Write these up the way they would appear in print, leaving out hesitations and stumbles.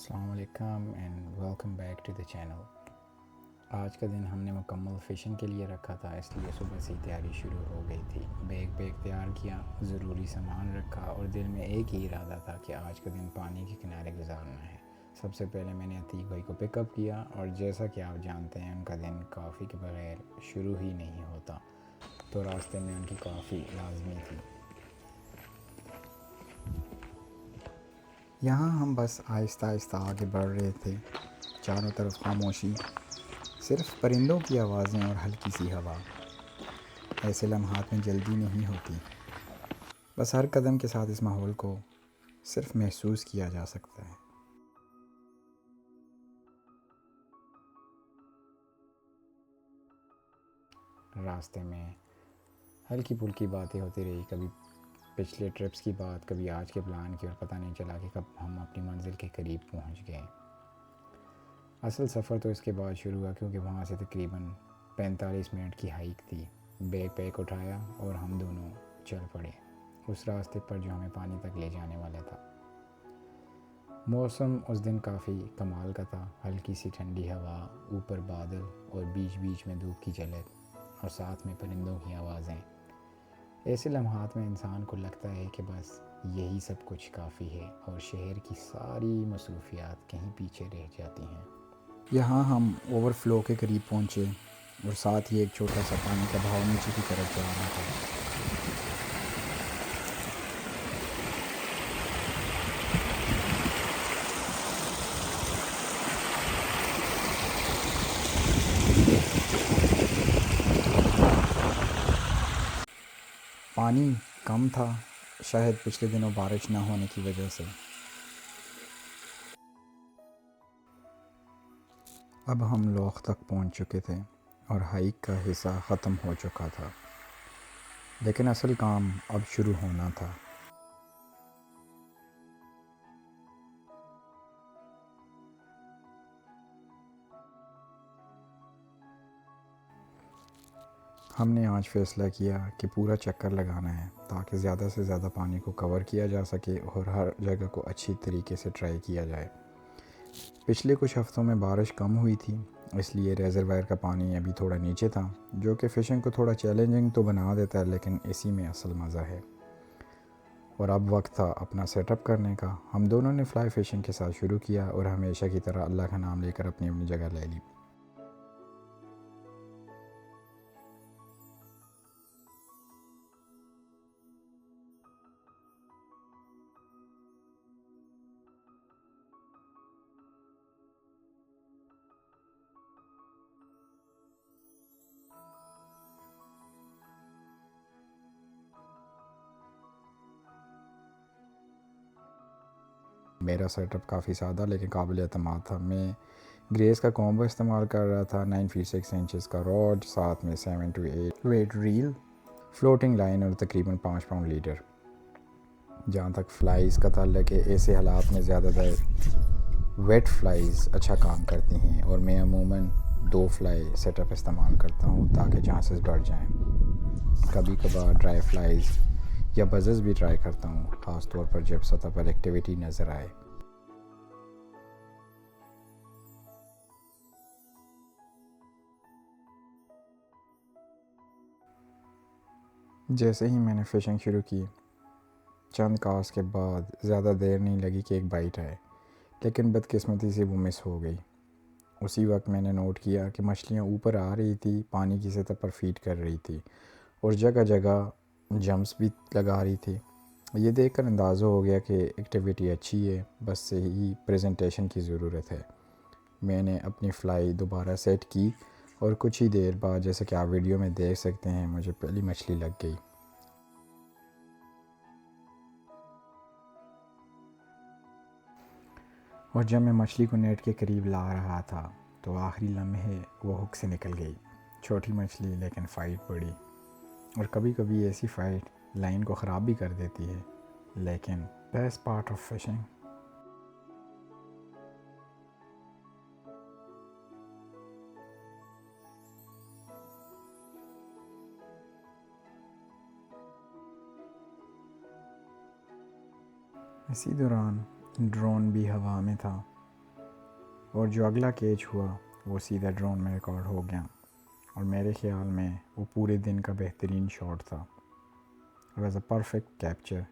अस्सलाम वालेकुम and welcome back to the channel. आज का दिन हमने मुकम्मल फ़िशिंग के लिए रखा था, इसलिए सुबह से ही तैयारी शुरू हो गई थी। बैग तैयार किया, ज़रूरी सामान रखा और दिल में एक ही इरादा था कि आज का दिन पानी के किनारे गुजारना है। सबसे पहले मैंने अतीक भाई को पिकअप किया और जैसा कि आप जानते हैं उनका दिन कॉफ़ी के बगैर शुरू ही नहीं होता, तो रास्ते में उनकी कॉफ़ी लाजमी थी। यहाँ हम बस आहिस्ता आहिस्ता आगे बढ़ रहे थे। चारों तरफ खामोशी, सिर्फ परिंदों की आवाज़ें और हल्की सी हवा। ऐसे लम्हात में जल्दी नहीं होती, बस हर कदम के साथ इस माहौल को सिर्फ महसूस किया जा सकता है। रास्ते में हल्की फुल्की बातें होती रही, कभी पिछले ट्रिप्स की बात, कभी आज के प्लान की, और पता नहीं चला कि कब हम अपनी मंजिल के करीब पहुंच गए। असल सफ़र तो इसके बाद शुरू हुआ, क्योंकि वहाँ से तकरीबन 45 मिनट की हाइक थी। बैग पैक उठाया और हम दोनों चल पड़े उस रास्ते पर जो हमें पानी तक ले जाने वाला था। मौसम उस दिन काफ़ी कमाल का था, हल्की सी ठंडी हवा, ऊपर बादल और बीच बीच में धूप की झलक और साथ में परिंदों की आवाज़ें। ऐसे लम्हात में इंसान को लगता है कि बस यही सब कुछ काफ़ी है और शहर की सारी मसरूफियात कहीं पीछे रह जाती हैं। यहाँ हम ओवरफ्लो के करीब पहुँचे और साथ ही एक छोटा सा पानी का बहाव नीचे की तरफ जा रहा था। पानी कम था, शायद पिछले दिनों बारिश ना होने की वजह से। अब हम लोग तक पहुंच चुके थे और हाइक का हिस्सा ख़त्म हो चुका था, लेकिन असल काम अब शुरू होना था। हमने आज फ़ैसला किया कि पूरा चक्कर लगाना है, ताकि ज़्यादा से ज़्यादा पानी को कवर किया जा सके और हर जगह को अच्छी तरीके से ट्राई किया जाए। पिछले कुछ हफ़्तों में बारिश कम हुई थी, इसलिए रेज़रवायर का पानी अभी थोड़ा नीचे था, जो कि फ़िशिंग को थोड़ा चैलेंजिंग तो बना देता है, लेकिन इसी में असल मज़ा है। और अब वक्त था अपना सेटअप करने का। हम दोनों ने फ़्लाई फ़िशिंग के साथ शुरू किया और हमेशा की तरह अल्लाह का नाम लेकर अपनी अपनी जगह ले ली। मेरा सेटअप काफ़ी सादा लेकिन काबिल एतमाद था। मैं ग्रेस का कॉम्बो इस्तेमाल कर रहा था, 9 फीट 6 इंचज़ का रॉड, साथ में 7 to 8 weight reel, floating line और तकरीबन 5 पाउंड लीडर। जहाँ तक फ़्लाइज़ का ताल्लुक है, ऐसे हालात में ज़्यादातर वेट फ़्लाइज़ अच्छा काम करती हैं और मैं अमूमन 2 फ़्लाई सेटअप इस्तेमाल करता हूँ ताकि चांसेस बढ़ जाएँ। कभी कभार ड्राई फ़्लाइज़ या बज़र्स भी ट्राई करता हूँ, ख़ास तौर पर जब सतह पर एक्टिविटी नज़र आए। जैसे ही मैंने फ़िशिंग शुरू की, चंद कास्ट के बाद ज़्यादा देर नहीं लगी कि एक बाइट आए, लेकिन बदकिस्मती से वो मिस हो गई। उसी वक्त मैंने नोट किया कि मछलियाँ ऊपर आ रही थी, पानी की सतह पर फीड कर रही थी और जगह जगह जंप्स भी लगा रही थी। ये देखकर अंदाज़ा हो गया कि एक्टिविटी अच्छी है, बस सही प्रेजेंटेशन की ज़रूरत है। मैंने अपनी फ़्लाई दोबारा सेट की और कुछ ही देर बाद, जैसे कि आप वीडियो में देख सकते हैं, मुझे पहली मछली लग गई। और जब मैं मछली को नेट के करीब ला रहा था तो आखिरी लम्हे वो हुक से निकल गई। छोटी मछली लेकिन फ़ाइट बड़ी, और कभी कभी ऐसी फ़ाइट लाइन को ख़राब भी कर देती है, लेकिन बेस्ट पार्ट ऑफ फिशिंग। इसी दौरान ड्रोन भी हवा में था। और जो अगला कैच हुआ वो सीधा ड्रोन में रिकॉर्ड हो गया, और मेरे ख़्याल में वो पूरे दिन का बेहतरीन शॉट था। It was a perfect capture.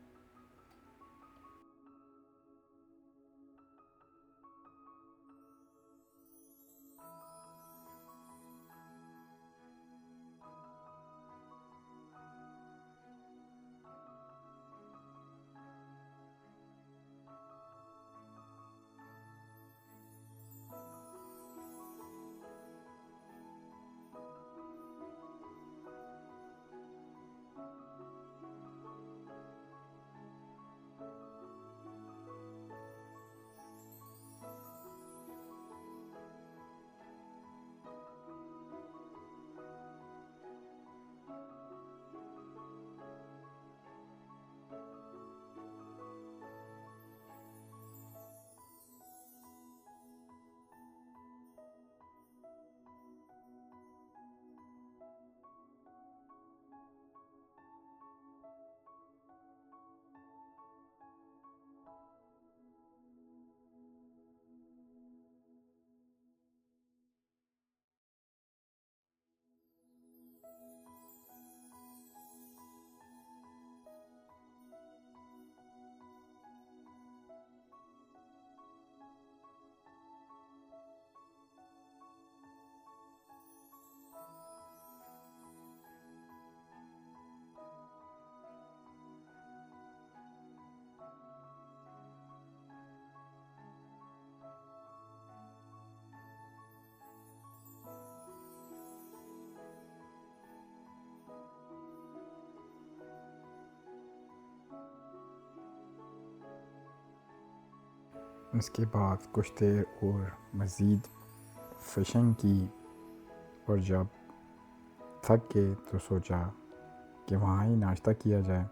इसके बाद कुछ देर और मज़ीद फ़िशिंग की, और जब थक गए तो सोचा कि वहाँ ही नाश्ता किया जाए।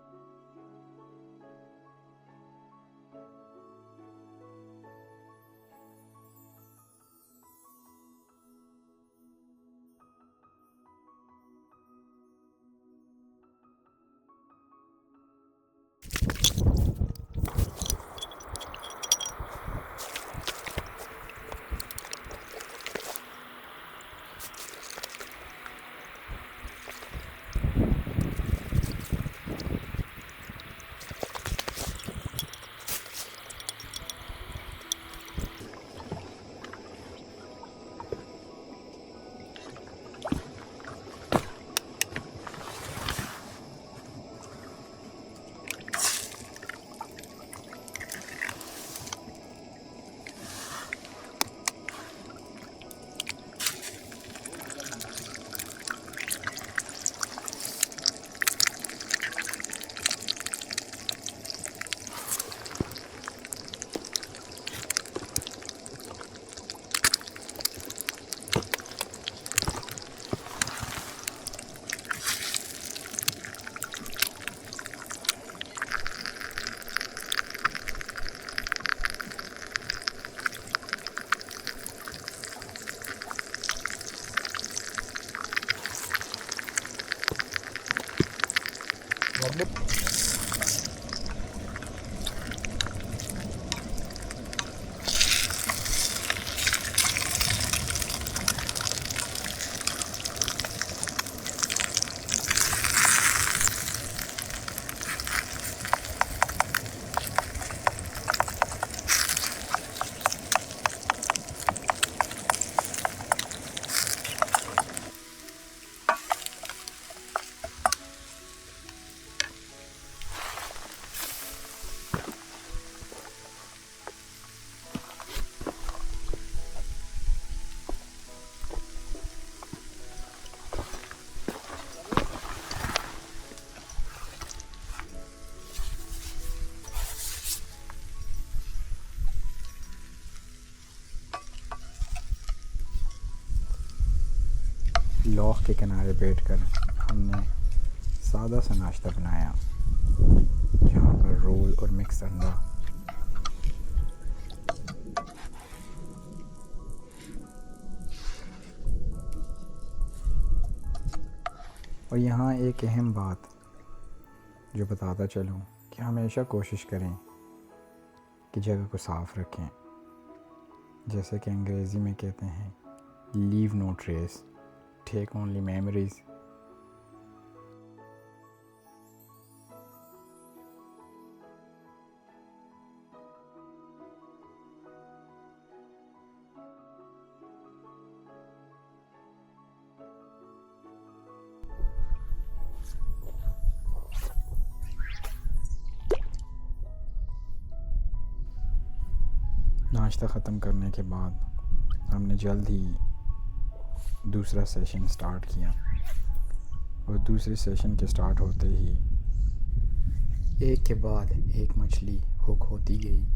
लॉक के किनारे बैठकर हमने सादा सा नाश्ता बनाया, जहाँ पर रोल और मिक्स अंडा, और यहाँ एक अहम बात जो बताता चलूँ कि हमेशा कोशिश करें कि जगह को साफ़ रखें। जैसे कि अंग्रेज़ी में कहते हैं leave no trace, take only memories. नाश्ता ख़त्म करने के बाद हमने जल्द ही दूसरा सेशन स्टार्ट किया और दूसरे सेशन के स्टार्ट होते ही एक के बाद एक मछली हुक होती गई।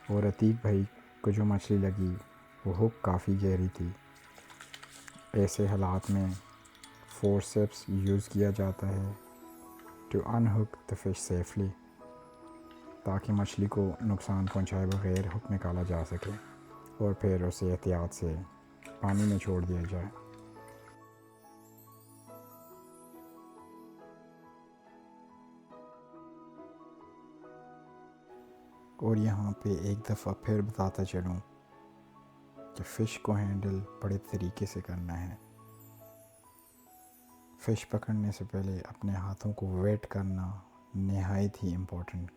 और अतीक भाई को जो मछली लगी वो हुक काफ़ी गहरी थी। ऐसे हालात में फोर्सेप्स यूज़ किया जाता है to unhook the fish safely, ताकि मछली को नुकसान पहुंचाए बगैर हुक निकाला जा सके और फिर उसे एहतियात से पानी में छोड़ दिया जाए। और यहाँ पे एक दफ़ा फिर बताता चलूँ कि फ़िश को हैंडल बड़े तरीके से करना है। फ़िश पकड़ने से पहले अपने हाथों को वेट करना नहायत ही इम्पोर्टेंट।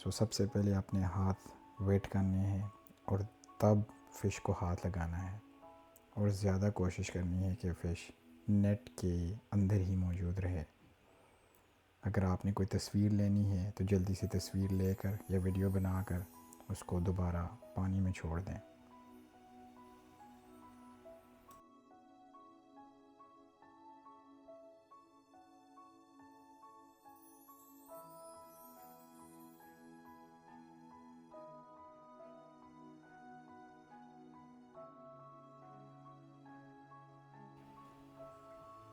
सबसे पहले अपने हाथ वेट करने हैं और तब फ़िश को हाथ लगाना है और ज़्यादा कोशिश करनी है कि फ़िश नेट के अंदर ही मौजूद रहे। अगर आपने कोई तस्वीर लेनी है तो जल्दी से तस्वीर लेकर या वीडियो बनाकर उसको दोबारा पानी में छोड़ दें।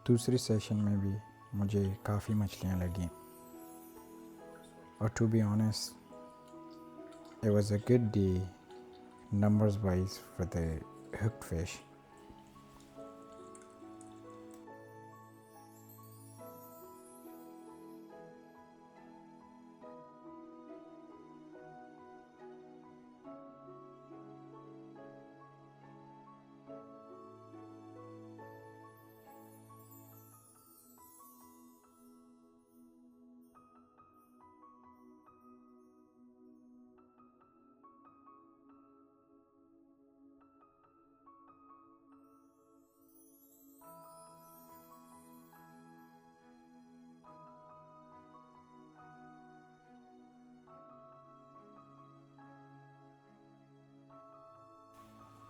दूसरी सेशन में भी मुझे काफ़ी मछलियाँ लगी और to be honest it was a good day numbers wise for the hooked fish.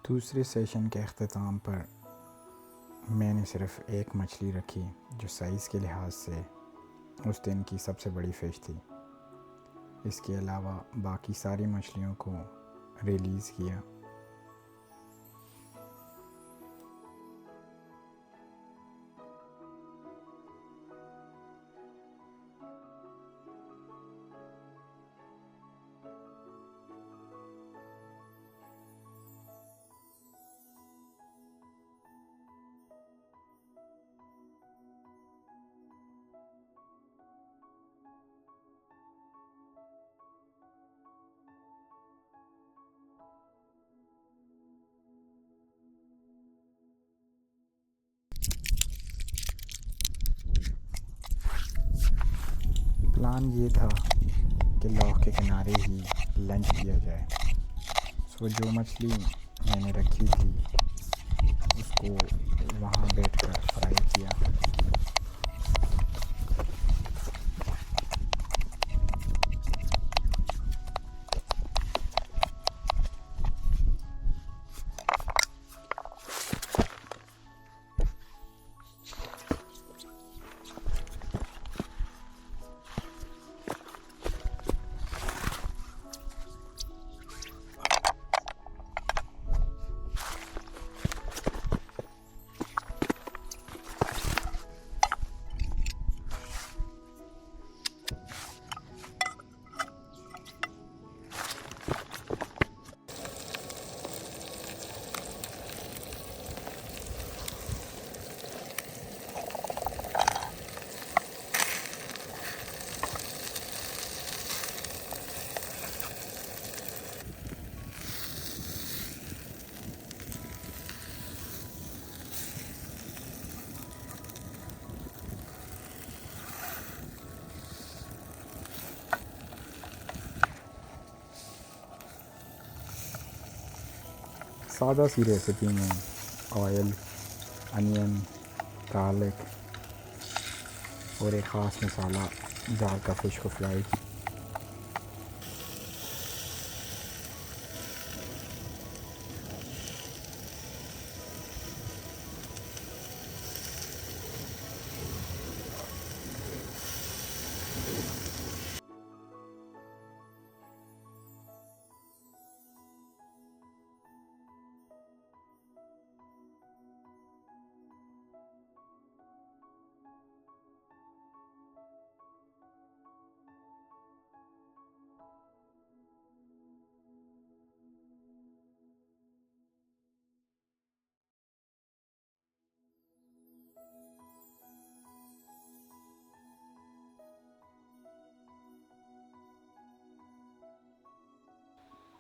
दूसरे सेशन के अख्ताम पर मैंने सिर्फ़ एक मछली रखी जो साइज़ के लिहाज से उस दिन की सबसे बड़ी फ़िश थी। इसके अलावा बाकी सारी मछलियों को रिलीज़ किया। प्लान ये था कि लॉक के किनारे ही लंच किया जाए। सो जो मछली मैंने रखी थी उसको वहाँ बैठकर फ्राई किया। सादा सी रेसिपी में ऑयल, अनियन, गार्लिक और एक ख़ास मसाला डालकर फ़िश को फ्राई किया।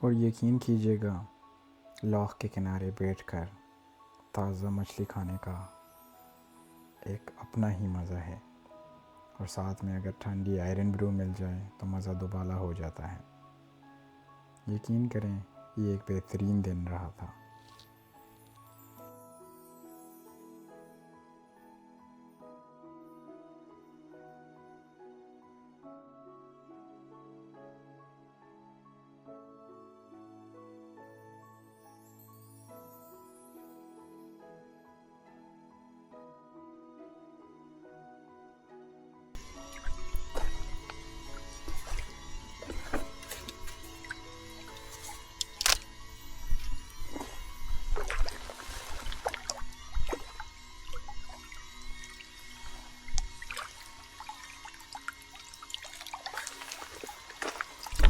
और यकीन कीजिएगा, लॉक के किनारे बैठकर ताज़ा मछली खाने का एक अपना ही मज़ा है। और साथ में अगर ठंडी आयरन ब्रू मिल जाए तो मज़ा दोबाला हो जाता है। यकीन करें, ये एक बेहतरीन दिन रहा था।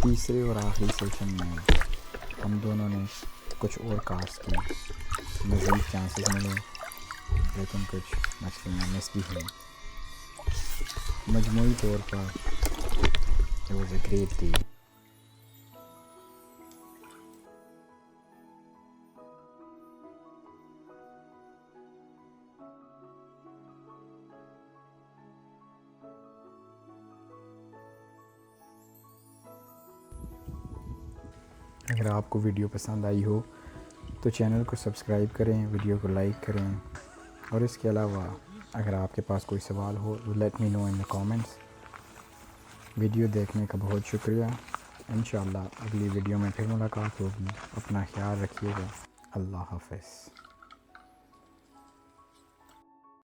तीसरे और आखिरी सेशन में हम दोनों ने कुछ और कास्ट की, मज़ीद चांसेस मिले, लेकिन कुछ मछलियाँ मिस भी हुई। मजमूई तौर पर it was a great day. अगर आपको वीडियो पसंद आई हो तो चैनल को सब्सक्राइब करें, वीडियो को लाइक करें, और इसके अलावा अगर आपके पास कोई सवाल हो तो let me know in the comments. Video देखने का बहुत शुक्रिया। इंशाअल्लाह अगली वीडियो में फिर मुलाकात होगी। अपना ख्याल रखिएगा। अल्लाह हाफ़िज़।